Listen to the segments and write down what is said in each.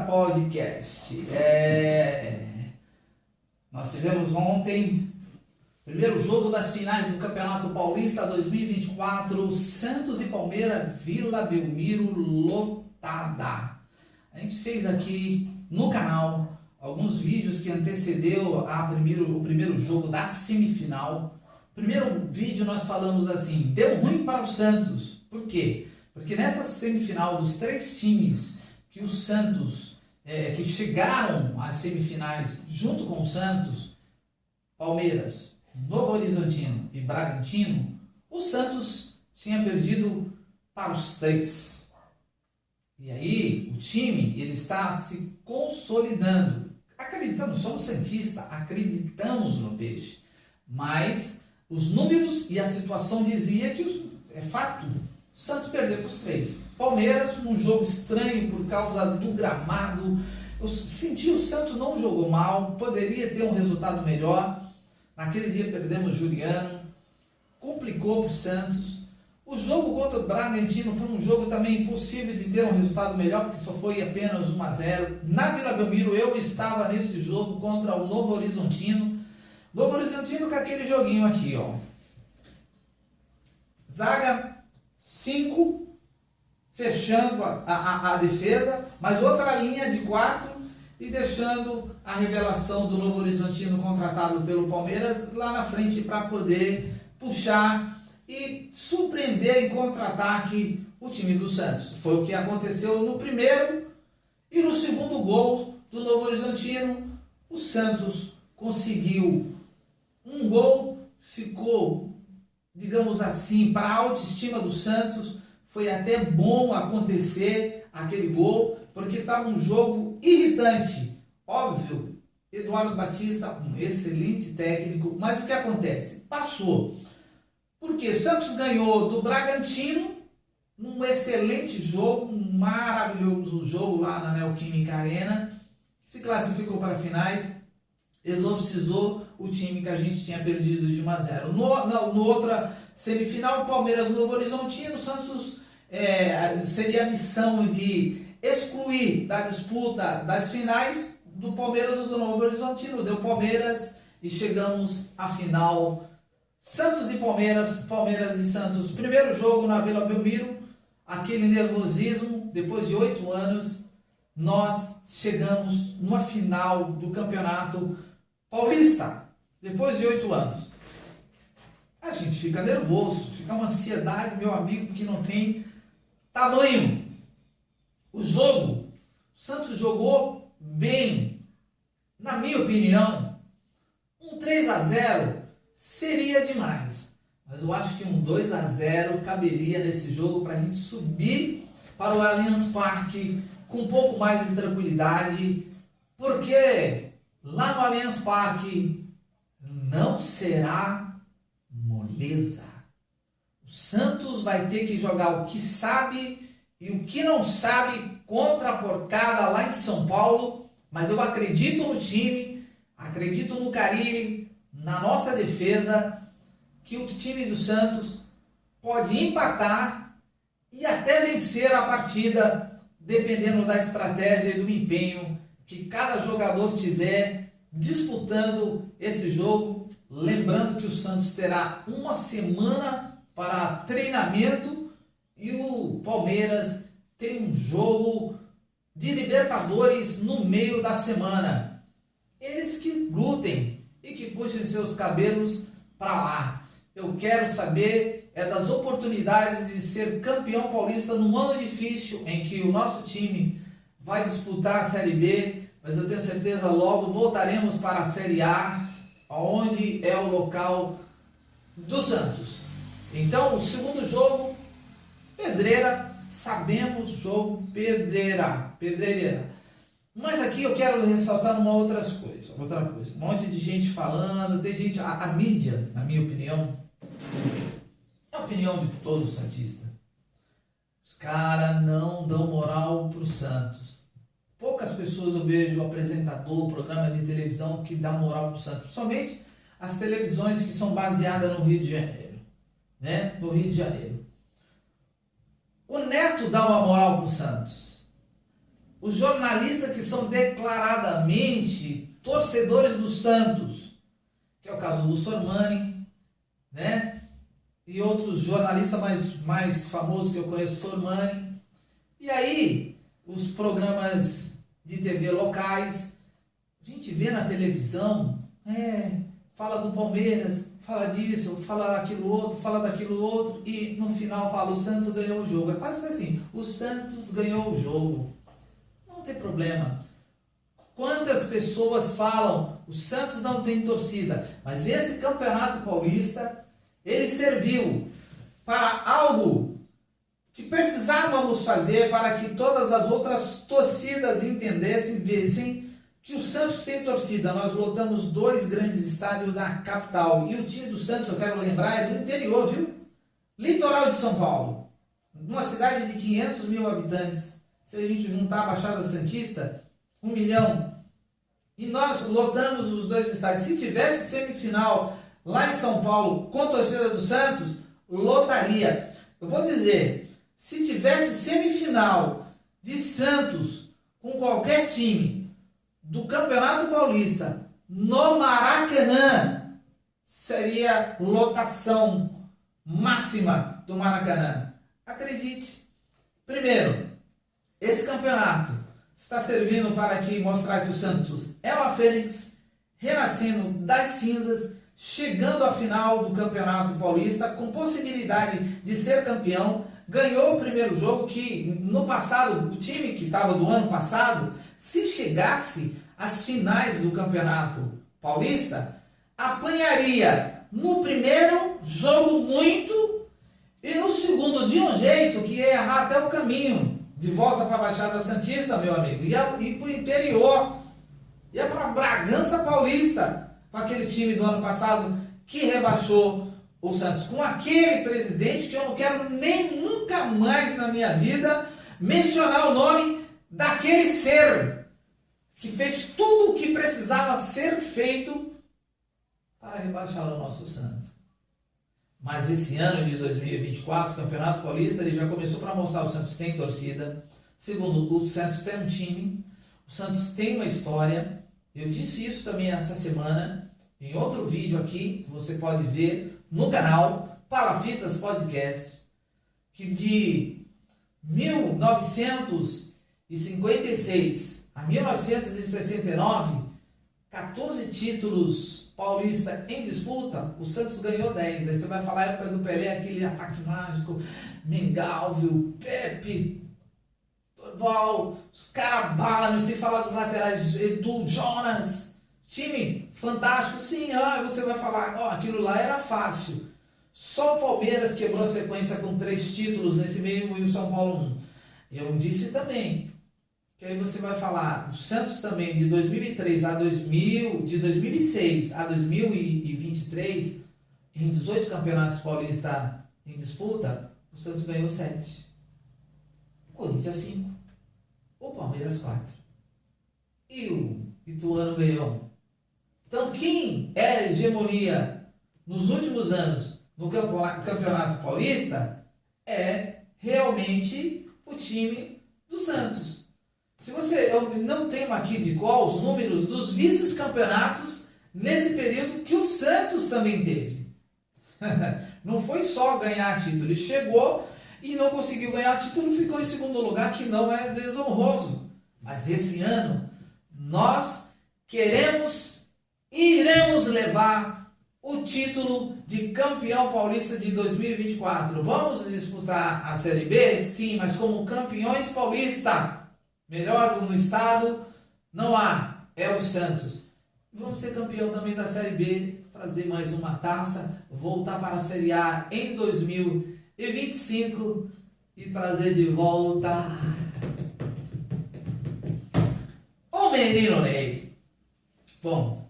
Podcast. Nós tivemos ontem o primeiro jogo das finais do Campeonato Paulista 2024, Santos e Palmeiras, Vila Belmiro lotada. A gente fez aqui no canal alguns vídeos que antecedeu o primeiro jogo da semifinal. Primeiro vídeo nós falamos assim, deu ruim para o Santos. Por quê? Porque nessa semifinal dos três times que o Santos, que chegaram às semifinais junto com o Santos, Palmeiras, Novo Horizontino e Bragantino, o Santos tinha perdido para os três. E aí o time ele está se consolidando. Acreditamos, somos santistas, acreditamos no peixe. Mas os números e a situação dizia que é fato. Santos perdeu para os três. Palmeiras, num jogo estranho por causa do gramado. Eu senti o Santos não jogou mal, poderia ter um resultado melhor. Naquele dia perdemos o Juliano, complicou para o Santos. O jogo contra o Bragantino foi um jogo também impossível de ter um resultado melhor, porque só foi apenas 1-0. Na Vila Belmiro eu estava nesse jogo contra o Novo Horizontino. Novo Horizontino com aquele joguinho aqui, ó. Zaga 5, fechando a defesa, mas outra linha de 4 e deixando a revelação do Novo Horizontino contratado pelo Palmeiras lá na frente para poder puxar e surpreender em contra-ataque o time do Santos. Foi o que aconteceu no primeiro e no segundo gol do Novo Horizontino. O Santos conseguiu um gol, ficou, digamos assim, para a autoestima do Santos. Foi até bom acontecer aquele gol, porque estava um jogo irritante. Óbvio, Eduardo Batista, um excelente técnico, mas o que acontece? Passou. Porque Santos ganhou do Bragantino, num excelente jogo, um maravilhoso jogo lá na Neoquímica Arena, se classificou para finais, exorcizou o time que a gente tinha perdido de 1-0. No outra semifinal, Palmeiras Novo Horizontino, Santos seria a missão de excluir da disputa das finais do Palmeiras ou do Novo Horizontino. Deu Palmeiras e chegamos à final. Santos e Palmeiras, Palmeiras e Santos. Primeiro jogo na Vila Belmiro, aquele nervosismo, depois de 8 anos, nós chegamos numa final do Campeonato Paulista, depois de 8 anos. A gente fica nervoso, fica uma ansiedade, meu amigo, que não tem tamanho. O jogo, o Santos jogou bem, na minha opinião. Um 3-0 seria demais, mas eu acho que um 2-0 caberia nesse jogo para a gente subir para o Allianz Parque com um pouco mais de tranquilidade, porque lá no Allianz Parque não será moleza. O Santos vai ter que jogar o que sabe e o que não sabe contra a porcada lá em São Paulo, mas eu acredito no time, acredito no Carille, na nossa defesa, que o time do Santos pode empatar e até vencer a partida, dependendo da estratégia e do empenho que cada jogador tiver disputando esse jogo. Lembrando que o Santos terá uma semana para treinamento e o Palmeiras tem um jogo de Libertadores no meio da semana. Eles que lutem e que puxem seus cabelos para lá. Eu quero saber das oportunidades de ser campeão paulista num ano difícil em que o nosso time vai disputar a Série B, mas eu tenho certeza logo voltaremos para a Série A, onde é o local do Santos. Então, o segundo jogo, pedreira, sabemos, jogo pedreira. Mas aqui eu quero ressaltar outra coisa. Um monte de gente falando, tem gente, a mídia, na minha opinião, é a opinião de todo santista. Os caras não dão moral pro Santos. Poucas pessoas eu vejo apresentador, programa de televisão que dá moral pro Santos. Somente as televisões que são baseadas no Rio de Janeiro, né? No Rio de Janeiro. O Neto dá uma moral pro Santos. os jornalistas que são declaradamente torcedores do Santos, que é o caso do Sormani, né? E outros jornalistas mais famosos que eu conheço, Sormani. E aí, os programas de TV locais, a gente vê na televisão, fala do Palmeiras, fala disso, fala daquilo outro, fala daquilo outro, e no final fala, o Santos ganhou o jogo. É quase assim, o Santos ganhou o jogo. Não tem problema. Quantas pessoas falam, o Santos não tem torcida, mas esse Campeonato Paulista, ele serviu para algo que precisávamos fazer para que todas as outras torcidas entendessem, vissem que o Santos tem torcida. Nós lotamos 2 grandes estádios na capital. E o time do Santos, eu quero lembrar, é do interior, viu? Litoral de São Paulo. Uma cidade de 500 mil habitantes. Se a gente juntar a Baixada Santista, 1 milhão. E nós lotamos os 2 estádios. Se tivesse semifinal lá em São Paulo com a torcida do Santos, lotaria. Eu vou dizer, se tivesse semifinal de Santos com qualquer time do Campeonato Paulista no Maracanã, seria lotação máxima do Maracanã. Acredite. Primeiro, esse campeonato está servindo para mostrar que o Santos é uma fênix, renascendo das cinzas, chegando à final do Campeonato Paulista, com possibilidade de ser campeão. Ganhou o primeiro jogo, que no passado, o time que estava do ano passado, se chegasse às finais do Campeonato Paulista, apanharia no primeiro jogo muito e no segundo de um jeito que ia errar até o caminho de volta para a Baixada Santista, meu amigo. Ia ir para o interior, ia para Bragança Paulista, com aquele time do ano passado que rebaixou o Santos, com aquele presidente que eu não quero nem nunca mais na minha vida mencionar o nome daquele ser que fez tudo o que precisava ser feito para rebaixar o nosso Santos. Mas esse ano de 2024, o Campeonato Paulista, ele já começou para mostrar que o Santos tem torcida. Segundo, o Santos tem um time, o Santos tem uma história. Eu disse isso também essa semana, em outro vídeo aqui, que você pode ver no canal Palafitas Podcast, que de 1956 a 1969, 14 títulos paulistas em disputa, o Santos ganhou 10. Aí você vai falar a época do Pelé, aquele ataque mágico, Mengalvio, Pepe, Val, os Carabalho, sem falar dos laterais, Edu, Jonas, time fantástico. Sim, você vai falar, aquilo lá era fácil. Só o Palmeiras quebrou a sequência com 3 títulos nesse meio e o São Paulo 1. Eu disse também, que aí você vai falar, o Santos também de 2006 a 2023, em 18 campeonatos paulistas em disputa, o Santos ganhou 7. O Corinthians 5. O Palmeiras 4. E o Ituano ganhou 1. Então, quem é hegemonia nos últimos anos no Campeonato Paulista é realmente o time do Santos. Se você, eu não tenho aqui de qual os números dos vice-campeonatos nesse período que o Santos também teve. Não foi só ganhar título, ele chegou e não conseguiu ganhar título, ficou em segundo lugar, que não é desonroso. Mas esse ano, nós iremos levar o título de campeão paulista de 2024. Vamos disputar a Série B? Sim, mas como campeões paulistas. Melhor no estado, não há, é o Santos. Vamos ser campeão também da Série B, trazer mais uma taça, voltar para a Série A em 2025 e trazer de volta o menino Ney. Bom,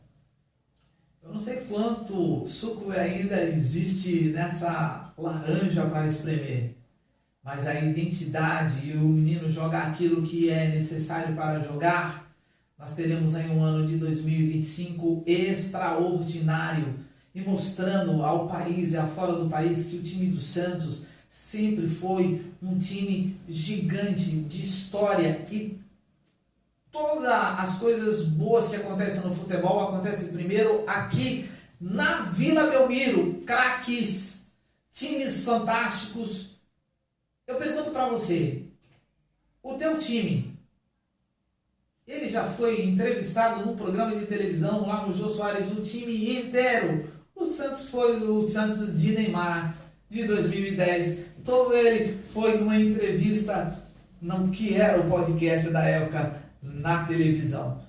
eu não sei quanto suco ainda existe nessa laranja para espremer. Mas a identidade e o menino jogar aquilo que é necessário para jogar, nós teremos aí um ano de 2025 extraordinário e mostrando ao país e afora do país que o time do Santos sempre foi um time gigante de história e todas as coisas boas que acontecem no futebol acontecem primeiro aqui na Vila Belmiro. Craques, times fantásticos. Eu pergunto para você, o teu time, ele já foi entrevistado num programa de televisão lá no Jô Soares, o time inteiro. O Santos foi o Santos de Neymar de 2010. Todo ele foi numa entrevista, não que era o podcast da época, na televisão.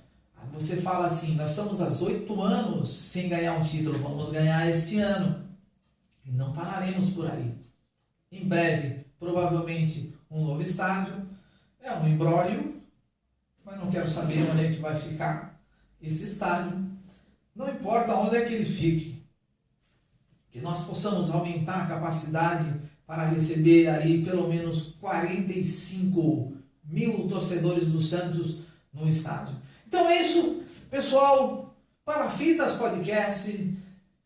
Você fala assim, nós estamos há 8 anos sem ganhar um título, vamos ganhar este ano. E não pararemos por aí. Em breve, provavelmente, um novo estádio. É um imbróglio, mas não quero saber onde é que vai ficar esse estádio. Não importa onde é que ele fique. Que nós possamos aumentar a capacidade para receber aí pelo menos 45 mil torcedores do Santos no estádio. Então é isso, pessoal. Palafitas Podcast.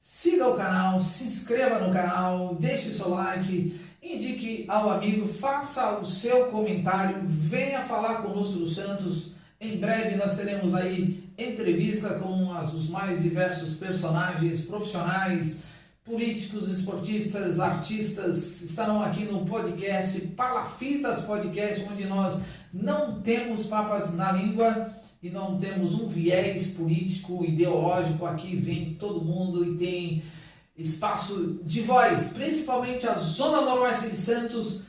Siga o canal, se inscreva no canal, deixe o seu like, indique ao amigo, faça o seu comentário, venha falar conosco do Santos. Em breve nós teremos aí entrevista com os mais diversos personagens profissionais, políticos, esportistas, artistas, estarão aqui no podcast Palafitas Podcast, onde nós não temos papas na língua e não temos um viés político, ideológico. Aqui vem todo mundo e tem espaço de voz, principalmente a Zona Noroeste de Santos,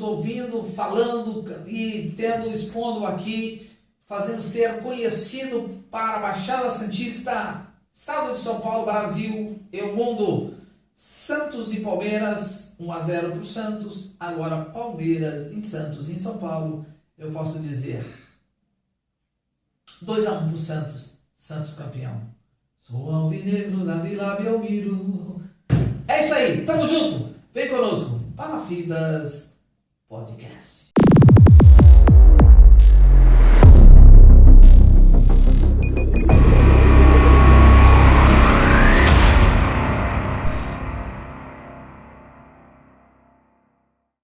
ouvindo, falando e expondo aqui, fazendo ser conhecido para a Baixada Santista, Estado de São Paulo, Brasil e o mundo. Santos e Palmeiras, 1-0 para o Santos. Agora Palmeiras em Santos, em São Paulo, eu posso dizer 2-1 para o Santos. Santos campeão. Sou alvinegro da Vila Belmiro. É isso aí, tamo junto. Vem conosco. Palafitas Podcast.